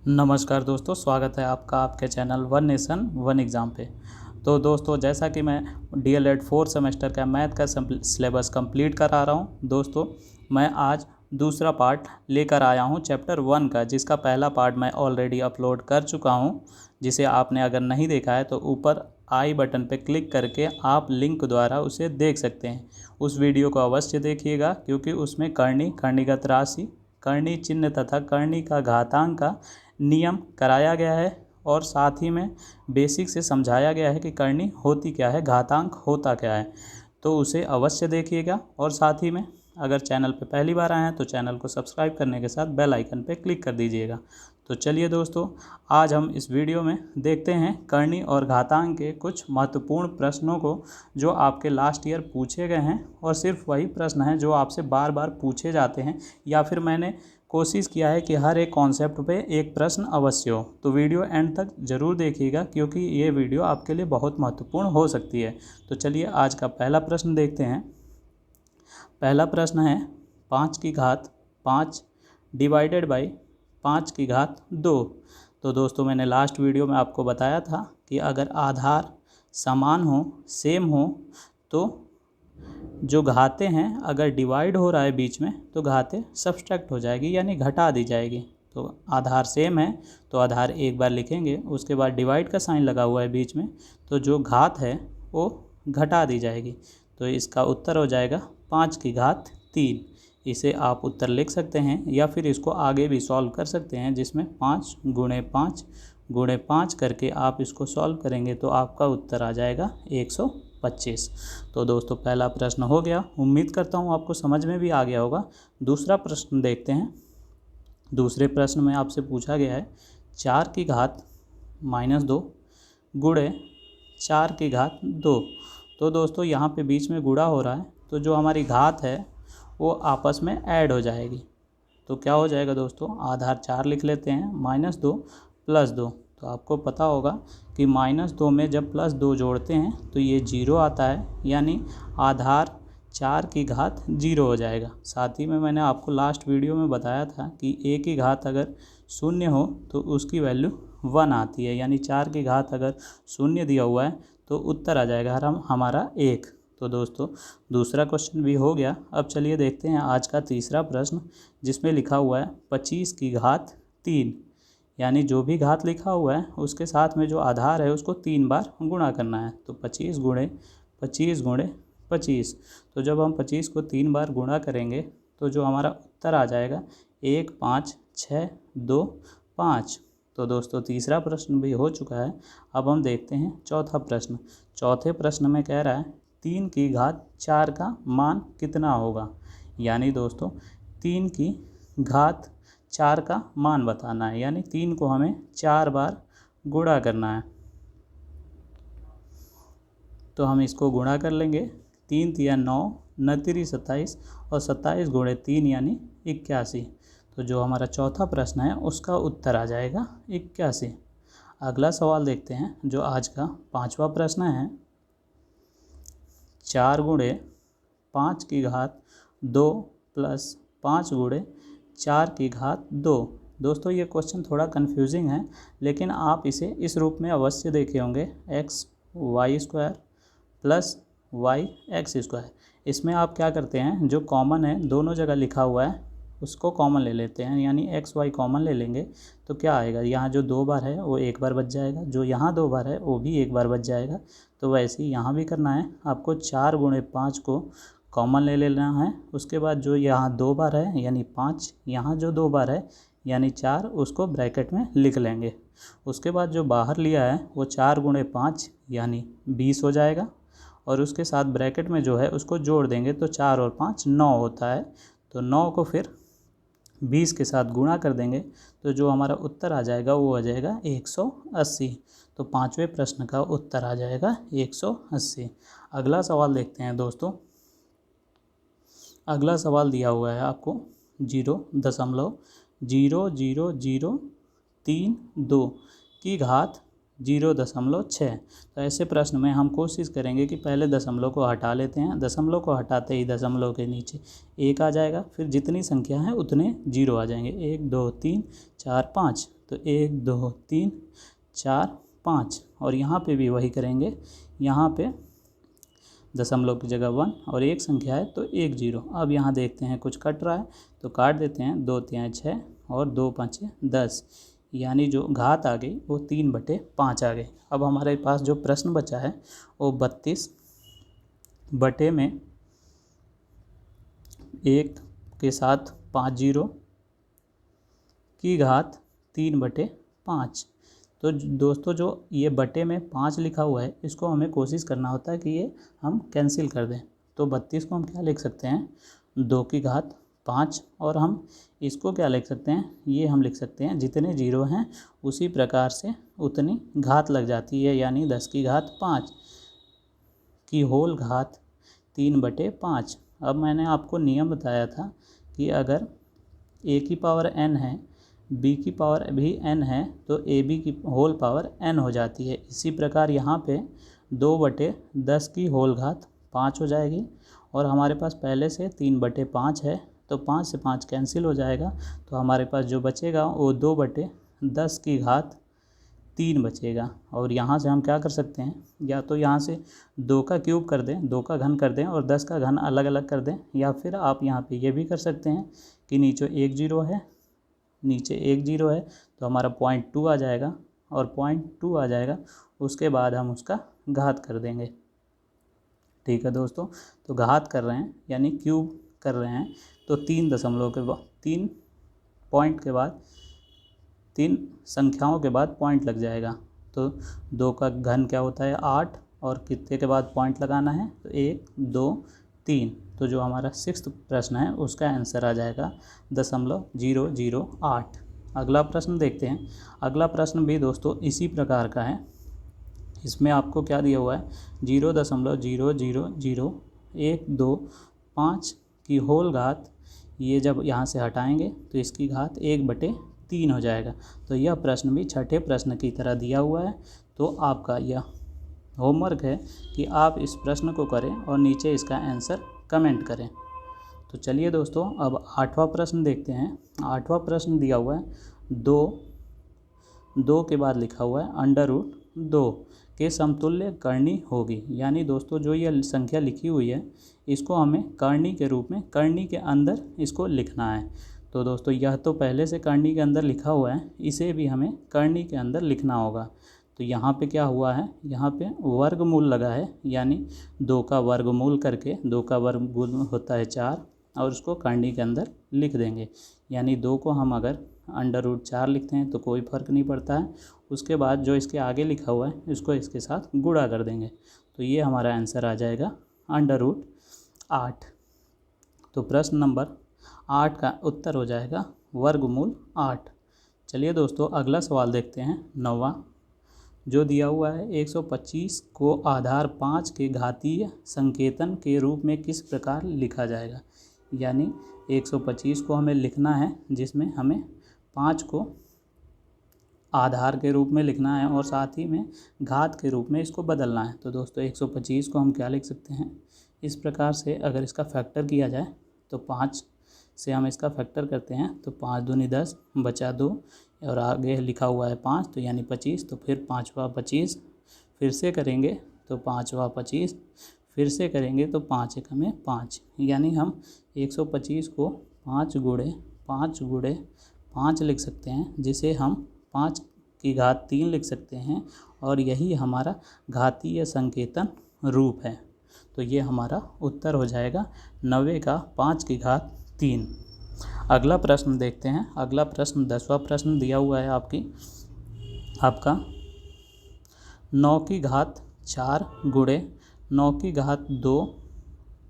नमस्कार दोस्तों, स्वागत है आपका आपके channel one nation one exam पे। तो दोस्तों, जैसा कि मैं डीएलएड 4 सेमेस्टर का मैथ का सिलेबस कंप्लीट करा रहा हूं, दोस्तों मैं आज दूसरा पार्ट लेकर आया हूं चैप्टर 1 का, जिसका पहला पार्ट मैं ऑलरेडी अपलोड कर चुका हूं। जिसे आपने अगर नहीं देखा है तो ऊपर आई बटन पे क्लिक करके आप लिंक द्वारा उसे देख सकते हैं। उस वीडियो को अवश्य देखिएगा, क्योंकि उसमें करनी, करणीगत राशि, करनी चिन्ह तथा करनी का घातांक का नियम कराया गया है, और साथ ही में बेसिक से समझाया गया है कि करनी होती क्या है, घातांक होता क्या है। तो उसे अवश्य देखिएगा, और साथ ही में अगर चैनल पे पहली बार आए हैं तो चैनल को सब्सक्राइब करने के साथ बेल आइकन पे क्लिक कर दीजिएगा। तो चलिए दोस्तों, आज हम इस वीडियो में देखते हैं करनी और घातांक के कुछ महत्वपूर्ण प्रश्नों को, जो आपके लास्ट ईयर पूछे गए हैं, और सिर्फ वही प्रश्न हैं जो आपसे बार बार पूछे जाते हैं, या फिर मैंने कोशिश किया है कि हर एक कॉन्सेप्ट पे एक प्रश्न अवश्य हो। तो वीडियो एंड तक ज़रूर देखिएगा, क्योंकि ये वीडियो आपके लिए बहुत महत्वपूर्ण हो सकती है। तो चलिए आज का पहला प्रश्न देखते हैं। पहला प्रश्न है 5 की घात 5 डिवाइडेड बाई 5 की घात 2। तो दोस्तों, मैंने लास्ट वीडियो में आपको बताया था कि अगर आधार समान हो, सेम हो, तो जो घातें हैं अगर डिवाइड हो रहा है बीच में, तो घातें सब्सट्रैक्ट हो जाएगी, यानी घटा दी जाएगी। तो आधार सेम है तो आधार एक बार लिखेंगे, उसके बाद डिवाइड का साइन लगा हुआ है बीच में, तो जो घात है वो घटा दी जाएगी। तो इसका उत्तर हो जाएगा 5 की घात 3। इसे आप उत्तर लिख सकते हैं, या फिर इसको आगे भी सॉल्व कर सकते हैं, जिसमें 5 गुणे 5 गुणे 5 करके आप इसको सॉल्व करेंगे तो आपका उत्तर आ जाएगा 125। तो दोस्तों, पहला प्रश्न हो गया। उम्मीद करता हूँ आपको समझ में भी आ गया होगा। दूसरा प्रश्न देखते हैं। दूसरे प्रश्न में आपसे पूछा गया है 4 की घात -2 गुणे 4 की घात 2। तो दोस्तों, यहाँ पे बीच में गुणा हो रहा है, तो जो हमारी घात है वो आपस में ऐड हो जाएगी। तो क्या हो जाएगा दोस्तों, आधार 4 लिख लेते हैं, -2 + 2। तो आपको पता होगा कि -2 में जब +2 जोड़ते हैं तो ये 0 आता है, यानी आधार 4 की घात 0 हो जाएगा। साथ ही में मैंने आपको लास्ट वीडियो में बताया था कि a की घात अगर 0 हो तो उसकी वैल्यू 1 आती है, यानी 4 की घात अगर 0 दिया हुआ है तो उत्तर आ जाएगा हमारा 1। तो दोस्तों, दूसरा क्वेश्चन भी हो गया। अब चलिए देखते हैं आज का तीसरा प्रश्न, जिसमें लिखा हुआ है 25 की घात 3। यानी जो भी घात लिखा हुआ है उसके साथ में जो आधार है उसको 3 बार गुणा करना है। तो 25 गुणे 25 गुणे 25। तो जब हम 25 को 3 बार गुणा करेंगे तो जो हमारा उत्तर आ जाएगा 1 5 6 2 5। तो दोस्तों, तीसरा प्रश्न भी हो चुका है। अब हम देखते हैं चौथा प्रश्न। चौथे प्रश्न में कह रहा है 3 की घात 4 का मान कितना होगा। यानी दोस्तों, 3 की घात 4 का मान बताना है, यानी 3 को हमें 4 बार गुणा करना है। तो हम इसको गुणा कर लेंगे। 3 तिया 9, 9 तिरी 27, और 27 गुणे 3 यानी 81। तो जो हमारा चौथा प्रश्न है उसका उत्तर आ जाएगा 81। अगला सवाल देखते हैं, जो आज का पांचवा प्रश्न है 4 गुणे 5 की घात 2 + 5 गुणे 4 की घात 2। दोस्तों, ये क्वेश्चन थोड़ा कन्फ्यूजिंग है, लेकिन आप इसे इस रूप में अवश्य देखे होंगे, xy² + yx²। इसमें आप क्या करते हैं, जो कॉमन है दोनों जगह लिखा हुआ है उसको कॉमन ले लेते हैं, यानी xy कॉमन ले लेंगे तो क्या आएगा, यहाँ जो 2 बार है वो 1 बार बच जाएगा, जो यहाँ 2 बार है वो भी 1 बार बच जाएगा। तो वैसे ही यहाँ भी करना है आपको। 4 गुणे 5 को कॉमन ले लेना है, उसके बाद जो यहाँ 2 बार है यानी 5, यहाँ जो 2 बार है यानी 4, उसको ब्रैकेट में लिख लेंगे। उसके बाद जो बाहर लिया है वो 4 गुणे 5 यानी 20 हो जाएगा, और उसके साथ ब्रैकेट में जो है उसको जोड़ देंगे तो 4 और 5 9 होता है। तो 9 को फिर 20 के साथ गुणा कर देंगे तो जो हमारा उत्तर आ जाएगा वो आ जाएगा 180। तो पांचवें प्रश्न का उत्तर आ जाएगा 180। अगला सवाल देखते हैं दोस्तों। अगला सवाल दिया हुआ है आपको 0.000032 की घात 0.6। तो ऐसे प्रश्न में हम कोशिश करेंगे कि पहले दशमलव को हटा लेते हैं। दशमलव को हटाते ही दशमलव के नीचे 1 आ जाएगा, फिर जितनी संख्या है उतने 0 आ जाएंगे, 1 2 3 4 5। तो 1 2 3 4 5 और यहाँ पे भी वही करेंगे। यहाँ पे दशमलव की जगह 1 और एक संख्या है तो 1 0। अब यहाँ देखते हैं कुछ कट रहा है तो काट देते हैं। 2 3 6 और 2 5 10, यानी जो घात आ गई वो 3/5 आ गई। अब हमारे पास जो प्रश्न बचा है वो 32 बटे में 1 के साथ 5 0 की घात 3/5। तो दोस्तों जो ये बटे में 5 लिखा हुआ है इसको हमें कोशिश करना होता है कि ये हम कैंसिल कर दें। तो 32 को हम क्या लिख सकते हैं, 2 की घात 5, और हम इसको क्या लिख सकते हैं, ये हम लिख सकते हैं जितने जीरो हैं उसी प्रकार से उतनी घात लग जाती है, यानी 10 की घात 5 की होल घात 3/5। अब मैंने आपको नियम बताया था कि अगर a की पावर n है, b की पावर भी n है, तो ab की होल पावर n हो जाती है। इसी प्रकार यहाँ पे 2/10 की होल घात 5 हो जाएगी, और हमारे पास पहले से 3/5 है तो 5 से 5 कैंसिल हो जाएगा। तो हमारे पास जो बचेगा वो 2/10 की घात 3 बचेगा। और यहाँ से हम क्या कर सकते हैं, या तो यहाँ से 2 का क्यूब कर दें, 2 का घन कर दें और 10 का घन अलग अलग कर दें, या फिर आप यहाँ पे ये भी कर सकते हैं कि नीचे 1 0 है, नीचे 1 0 है तो हमारा 0.2 आ जाएगा, और 0.2 आ जाएगा उसके बाद हम उसका घात कर देंगे। ठीक है दोस्तों, तो घात कर रहे हैं यानी क्यूब कर रहे हैं, तो 3 दशमलव के बाद 3 पॉइंट के बाद 3 संख्याओं के बाद पॉइंट लग जाएगा। तो 2 का घन क्या होता है 8, और कितने के बाद पॉइंट लगाना है, तो 1 2 3। तो जो हमारा 6th प्रश्न है उसका आंसर आ जाएगा 0.008। अगला प्रश्न देखते हैं। अगला प्रश्न भी दोस्तों इसी प्रकार का है। इसमें आपको क्या दिया हुआ है, 0.0000125 की होल घात, ये जब यहाँ से हटाएंगे तो इसकी घात 1/3 हो जाएगा। तो यह प्रश्न भी छठे प्रश्न की तरह दिया हुआ है। तो आपका यह होमवर्क है कि आप इस प्रश्न को करें और नीचे इसका आंसर कमेंट करें। तो चलिए दोस्तों अब 8वां प्रश्न देखते हैं। 8वां प्रश्न दिया हुआ है 2 के बाद लिखा हुआ है √2 के समतुल्य करनी होगी। यानी दोस्तों जो ये संख्या लिखी हुई है इसको हमें करनी के रूप में करनी के अंदर इसको लिखना है। तो दोस्तों यह तो पहले से करनी के अंदर लिखा हुआ है, इसे भी हमें करनी के अंदर लिखना होगा। तो यहाँ पे क्या हुआ है, यहाँ पे वर्गमूल लगा है, यानी 2 का वर्गमूल करके 2 का वर्गमूल होता है 4, और उसको करनी के अंदर लिख देंगे। यानी 2 को हम अगर √4 लिखते हैं तो कोई फ़र्क नहीं पड़ता है। उसके बाद जो इसके आगे लिखा हुआ है इसको इसके साथ गुणा कर देंगे, तो ये हमारा आंसर आ जाएगा √8। तो प्रश्न नंबर 8 का उत्तर हो जाएगा वर्गमूल 8। चलिए दोस्तों अगला सवाल देखते हैं 9वां, जो दिया हुआ है 125 को आधार 5 के घातीय संकेतन के रूप में किस प्रकार लिखा जाएगा। यानी 125 को हमें लिखना है जिसमें हमें 5 को आधार के रूप में लिखना है और साथ ही में घात के रूप में इसको बदलना है। तो दोस्तों 125 को हम क्या लिख सकते हैं, इस प्रकार से अगर इसका फैक्टर किया जाए तो 5 से हम इसका फैक्टर करते हैं तो 5 दूनी 10 बचा 2, और आगे लिखा हुआ है 5 तो यानी 25, तो फिर 5वां 25, फिर से करेंगे तो 5वां 25, फिर से करेंगे तो 5 एकम में 5, यानी हम 125 को 5 गुणे 5 लिख सकते हैं, जिसे हम 5 की घात 3 लिख सकते हैं, और यही हमारा घातीय संकेतन रूप है। तो ये हमारा उत्तर हो जाएगा 90 का 5 की घात 3। अगला प्रश्न देखते हैं। अगला प्रश्न 10वां प्रश्न दिया हुआ है आपका 9 की घात 4 गुणे 9 की घात 2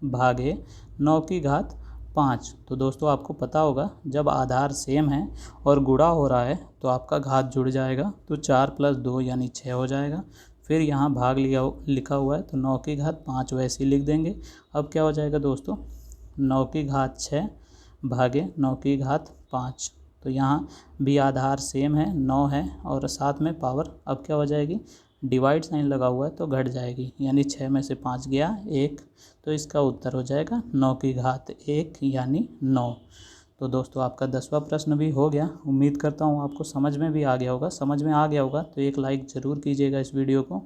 भागे 9 की घात 5। तो दोस्तों आपको पता होगा जब आधार सेम है और गुणा हो रहा है तो आपका घात जुड़ जाएगा, तो 4 + 2 यानी 6 हो जाएगा। फिर यहाँ भाग लिखा हुआ है तो 9 की घात 5 वैसे ही लिख देंगे। अब क्या हो जाएगा दोस्तों, 9 की घात 6 भागे 9 की घात 5। तो यहाँ भी आधार सेम है, 9 है, और साथ में पावर अब क्या हो जाएगी, डिवाइड साइन लगा हुआ है तो घट जाएगी, यानी 6 में से 5 गया 1, तो इसका उत्तर हो जाएगा 9 की घात 1 यानी 9। तो दोस्तों आपका 10वां प्रश्न भी हो गया। उम्मीद करता हूँ आपको समझ में भी आ गया होगा। समझ में आ गया होगा तो एक लाइक ज़रूर कीजिएगा इस वीडियो को।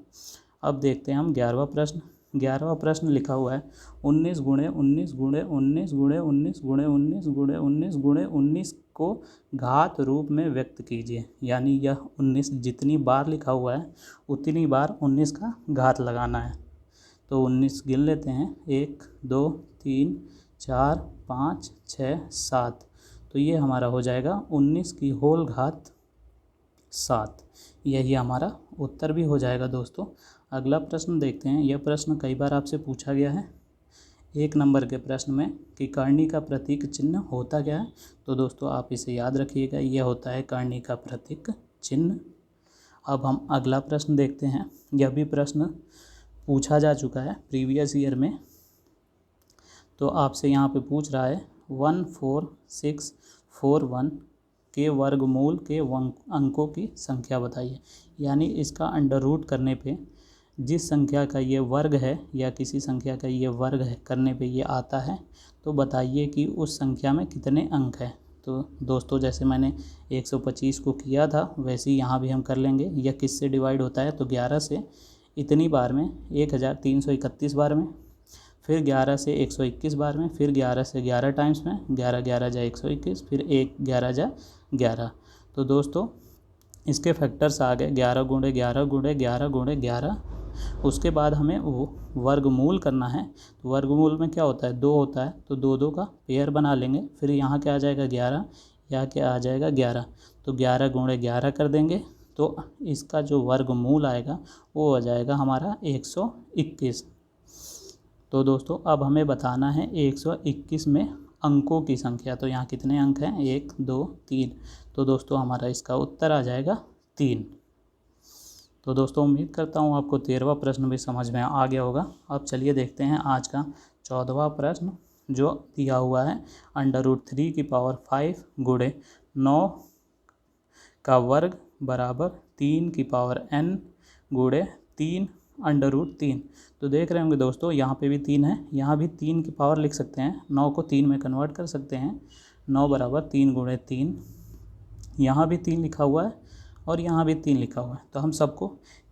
अब देखते हैं हम 11वां प्रश्न। 11वां प्रश्न लिखा हुआ है 19 गुणे 19 गुणे 19 गुणे 19 गुणे 19 गुणे 19 गुणे 19 को घात रूप में व्यक्त कीजिए। यानी यह 19 जितनी बार लिखा हुआ है उतनी बार 19 का घात लगाना है। तो 19 गिन लेते हैं, 1 2 3 4 5 6 7। तो ये हमारा हो जाएगा 19 की होल घात 7। यही हमारा उत्तर भी हो जाएगा दोस्तों। अगला प्रश्न देखते हैं। यह प्रश्न कई बार आपसे पूछा गया है 1 नंबर के प्रश्न में कि करनी का प्रतीक चिन्ह होता क्या है। तो दोस्तों आप इसे याद रखिएगा, यह होता है करनी का प्रतीक चिन्ह। अब हम अगला प्रश्न देखते हैं। यह भी प्रश्न पूछा जा चुका है प्रीवियस ईयर में। तो आपसे यहाँ पे पूछ रहा है 14641 के वर्गमूल के अंकों की संख्या बताइए। यानी इसका अंडर रूट करने पे जिस संख्या का ये वर्ग है या किसी संख्या का ये वर्ग है करने पे ये आता है, तो बताइए कि उस संख्या में कितने अंक हैं। तो दोस्तों जैसे मैंने 125 को किया था वैसे ही यहाँ भी हम कर लेंगे। यह किससे डिवाइड होता है, तो 11 से इतनी बार में 1331 बार में, फिर 11 से 121 बार में, फिर 11 से 11 टाइम्स में, 11 11 जा 121, फिर 1 11 जा 11। तो दोस्तों इसके फैक्टर्स आ गए 11 गुणे 11 गुणे 11 गुणे 11। उसके बाद हमें वो वर्गमूल करना है। तो वर्गमूल में क्या होता है, 2 होता है, तो 2 2 का पेयर बना लेंगे। फिर यहाँ क्या आ जाएगा 11, यहाँ क्या आ जाएगा 11। तो 11 गुणे 11 कर देंगे तो इसका जो वर्गमूल आएगा वो हो जाएगा हमारा 121। तो दोस्तों अब हमें बताना है 121 में अंकों की संख्या। तो यहाँ कितने अंक हैं, 1 2 3। तो दोस्तों हमारा इसका उत्तर आ जाएगा 3। तो दोस्तों उम्मीद करता हूँ आपको 13वां प्रश्न भी समझ में आ गया होगा। अब चलिए देखते हैं आज का 14वां प्रश्न जो दिया हुआ है √3 की पावर 5 गुणे 9 का वर्ग बराबर 3 की पावर n गुणे 3 √3। तो देख रहे होंगे दोस्तों यहाँ पे भी 3 है, यहाँ भी 3 की पावर लिख सकते हैं, 9 को 3 में कन्वर्ट कर सकते हैं। 9 बराबर 3 गुणे 3। यहाँ भी 3 लिखा हुआ है और यहाँ भी 3 लिखा हुआ है, तो हम सबको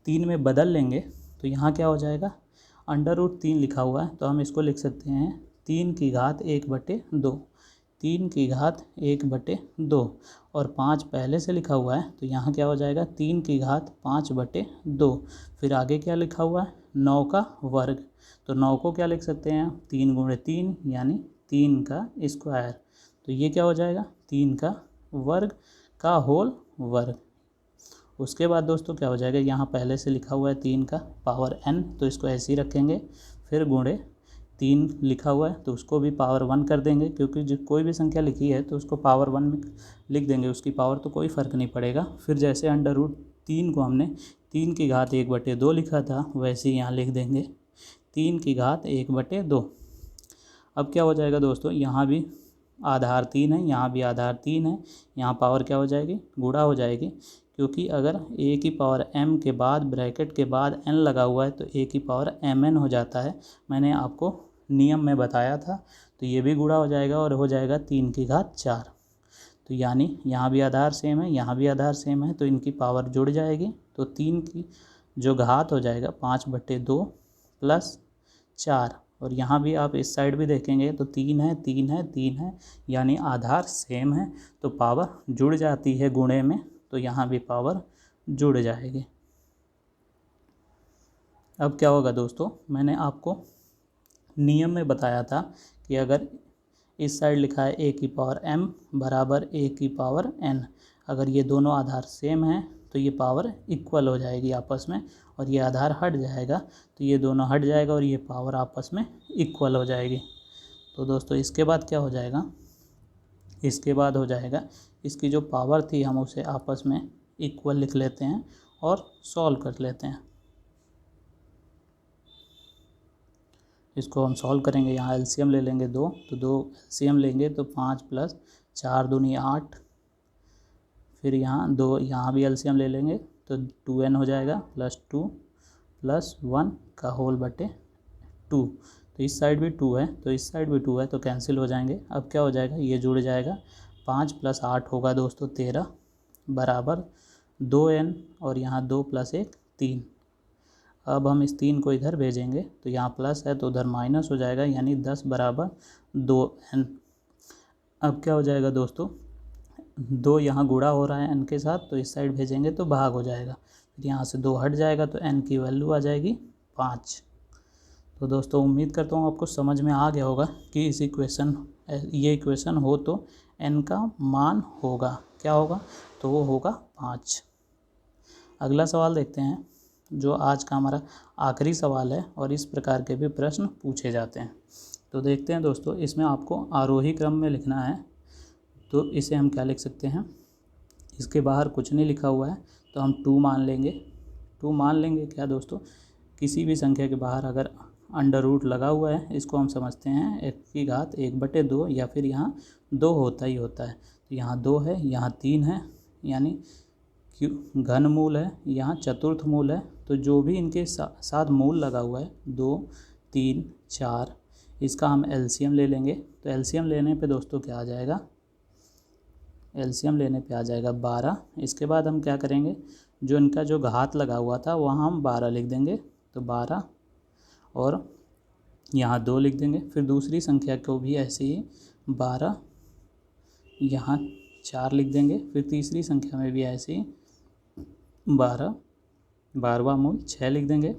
3 में बदल लेंगे। तो यहाँ क्या हो जाएगा, √3 लिखा हुआ है तो हम इसको लिख सकते हैं 3 की घात 1/2। 3 की घात 1/2 और 5 पहले से लिखा हुआ है तो यहाँ क्या हो जाएगा 3 की घात 5/2। फिर आगे क्या लिखा हुआ है 9 का वर्ग। तो 9 को क्या लिख सकते हैं 3 गुणे 3 यानी 3 का स्क्वायर। तो ये क्या हो जाएगा 3 का वर्ग का होल वर्ग। उसके बाद दोस्तों क्या हो जाएगा, यहाँ पहले से लिखा हुआ है 3 का पावर n तो इसको ऐसे ही रखेंगे। फिर गुणे 3 लिखा हुआ है तो उसको भी पावर 1 कर देंगे, क्योंकि जो कोई भी संख्या लिखी है तो उसको पावर 1 में लिख देंगे, उसकी पावर तो कोई फ़र्क नहीं पड़ेगा। फिर जैसे √3 को हमने 3 की घात 1/2 लिखा था वैसे ही यहाँ लिख देंगे 3 की घात 1/2। अब क्या हो जाएगा दोस्तों, यहाँ भी आधार 3 है, यहाँ भी आधार 3 है, यहाँ पावर क्या हो जाएगी गुणा हो जाएगी, क्योंकि अगर a की पावर m के बाद ब्रैकेट के बाद n लगा हुआ है तो a की पावर mn हो जाता है। मैंने आपको नियम में बताया था। तो ये भी गुणा हो जाएगा और हो जाएगा 3 की घात 4। तो यानी यहाँ भी आधार सेम है, यहाँ भी आधार सेम है, तो इनकी पावर जुड़ जाएगी। तो 3 की जो घात हो जाएगा 5/2 प्लस 4। और यहाँ भी आप इस साइड भी देखेंगे तो 3 है 3 है 3 है, यानी आधार सेम है तो पावर जुड़ जाती है गुणे में, तो यहाँ भी पावर जुड़ जाएगी। अब क्या होगा दोस्तों, मैंने आपको नियम में बताया था कि अगर इस साइड लिखा है a की पावर m बराबर a की पावर n, अगर ये दोनों आधार सेम हैं तो ये पावर इक्वल हो जाएगी आपस में, और ये आधार हट जाएगा तो ये दोनों हट जाएगा और ये पावर आपस में इक्वल हो जाएगी। तो दोस्तों इसके बाद क्या हो जाएगा, इसके बाद हो जाएगा इसकी जो पावर थी हम उसे आपस में इक्वल लिख लेते हैं और सॉल्व कर लेते हैं। इसको हम सॉल्व करेंगे, यहाँ एलसीएम ले लेंगे 2, तो 2 एलसीएम लेंगे तो 5 + 4 दूनी 8। फिर यहाँ 2, यहाँ भी एलसीएम ले लेंगे तो 2n हो जाएगा +2 + 1 का होल बटे 2। तो इस साइड भी 2 है, तो इस साइड भी 2 है, तो कैंसिल हो जाएंगे। अब क्या हो जाएगा, ये जुड़ जाएगा, 5 + 8 होगा दोस्तों 13 बराबर 2n, और यहाँ 2 + 1 3। अब हम इस 3 को इधर भेजेंगे तो यहाँ प्लस है तो उधर माइनस हो जाएगा, यानी 10 बराबर 2n। अब क्या हो जाएगा दोस्तों, 2 यहाँ गुणा हो रहा है n के साथ, तो इस साइड भेजेंगे तो भाग हो जाएगा, फिर यहाँ से 2 हट जाएगा तो n की वैल्यू आ जाएगी 5। तो दोस्तों उम्मीद करता हूँ आपको समझ में आ गया होगा कि ये इक्वेशन हो तो n का मान होगा, क्या होगा, तो वो होगा 5। अगला सवाल देखते हैं, जो आज का हमारा आखिरी सवाल है, और इस प्रकार के भी प्रश्न पूछे जाते हैं। तो देखते हैं दोस्तों, इसमें आपको आरोही क्रम में लिखना है। तो इसे हम क्या लिख सकते हैं, इसके बाहर कुछ नहीं लिखा हुआ है तो हम 2 मान लेंगे। 2 मान लेंगे क्या दोस्तों, किसी भी संख्या के बाहर अगर अंडर रूट लगा हुआ है, इसको हम समझते हैं x⁴ या फिर यहाँ 2 होता ही होता है। तो यहाँ 2 है, यहाँ 3 है, यानी घन मूल है, यहाँ चतुर्थ मूल है। तो जो भी इनके साथ मूल लगा हुआ है 2, 3, 4, इसका हम एलसीएम ले लेंगे। तो एलसीएम लेने पे दोस्तों क्या आ जाएगा, एलसीएम लेने पे आ जाएगा 12। इसके बाद हम क्या करेंगे, जो इनका जो घात लगा हुआ था वहाँ हम 12 लिख देंगे, तो 12, और यहाँ 2 लिख देंगे। फिर दूसरी संख्या को भी ऐसे ही 12, यहाँ 4 लिख देंगे। फिर तीसरी संख्या में भी ऐसे ही 12, 12वां मूल 6 लिख देंगे।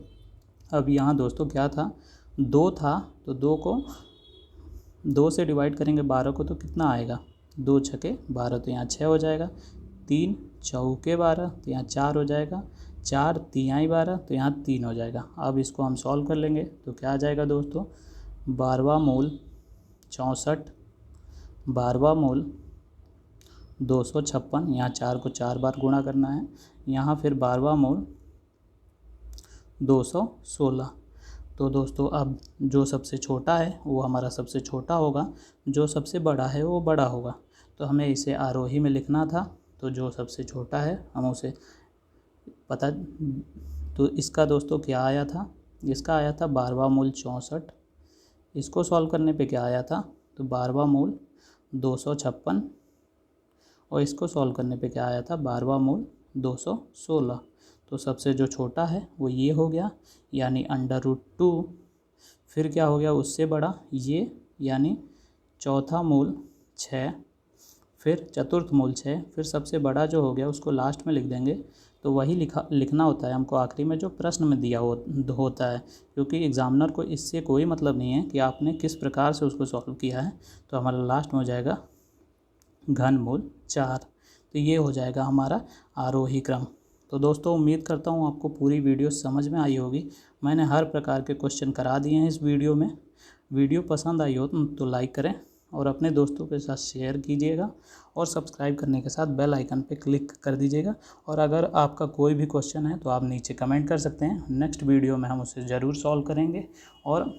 अब यहाँ दोस्तों क्या था, 2 था, तो 2 को 2 से डिवाइड करेंगे 12 को, तो कितना आएगा, 2 × 12, तो यहाँ 6 हो जाएगा। 3 × 4 12, तो यहाँ 4 हो जाएगा। 4 × 3 12, तो यहाँ 3 हो जाएगा। अब इसको हम सॉल्व कर लेंगे तो क्या आ जाएगा दोस्तों, 12वां मूल 64, 12वां मूल 256, यहाँ 4 को 4 बार गुणा करना है। यहाँ फिर 12वां मूल 216। तो दोस्तों अब जो सबसे छोटा है वो हमारा सबसे छोटा होगा, जो सबसे बड़ा है वो बड़ा होगा। तो हमें इसे आरोही में लिखना था, तो जो सबसे छोटा है हम उसे पता, तो इसका दोस्तों क्या आया था, इसका आया था 12वां मूल 64। इसको सॉल्व करने पे क्या आया था, तो 12वां मूल 256, और इसको सॉल्व करने पे क्या आया था, 12वां मूल 216। तो सबसे जो छोटा है वो ये हो गया, यानी √2। फिर क्या हो गया उससे बड़ा ये, यानी चौथा मूल 6, फिर चतुर्थ मूल 6, फिर सबसे बड़ा जो हो गया उसको लास्ट में लिख देंगे। तो वही लिखना होता है हमको आखिरी में जो प्रश्न में दिया होता है, क्योंकि एग्जामिनर को इससे कोई मतलब नहीं है कि आपने किस प्रकार से उसको सॉल्व किया है। तो हमारा लास्ट में हो जाएगा घन मूल 4। तो ये हो जाएगा हमारा आरोही क्रम। तो दोस्तों उम्मीद करता हूँ आपको पूरी वीडियो समझ में आई होगी। मैंने हर प्रकार के क्वेश्चन करा दिए हैं इस वीडियो में। वीडियो पसंद आई हो तो लाइक करें और अपने दोस्तों के साथ शेयर कीजिएगा, और सब्सक्राइब करने के साथ बेल आइकन पे क्लिक कर दीजिएगा। और अगर आपका कोई भी क्वेश्चन है तो आप नीचे कमेंट कर सकते हैं, नेक्स्ट वीडियो में हम उसे ज़रूर सॉल्व करेंगे। और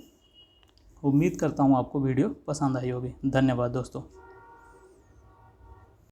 उम्मीद करता हूँ आपको वीडियो पसंद आई होगी। धन्यवाद दोस्तों।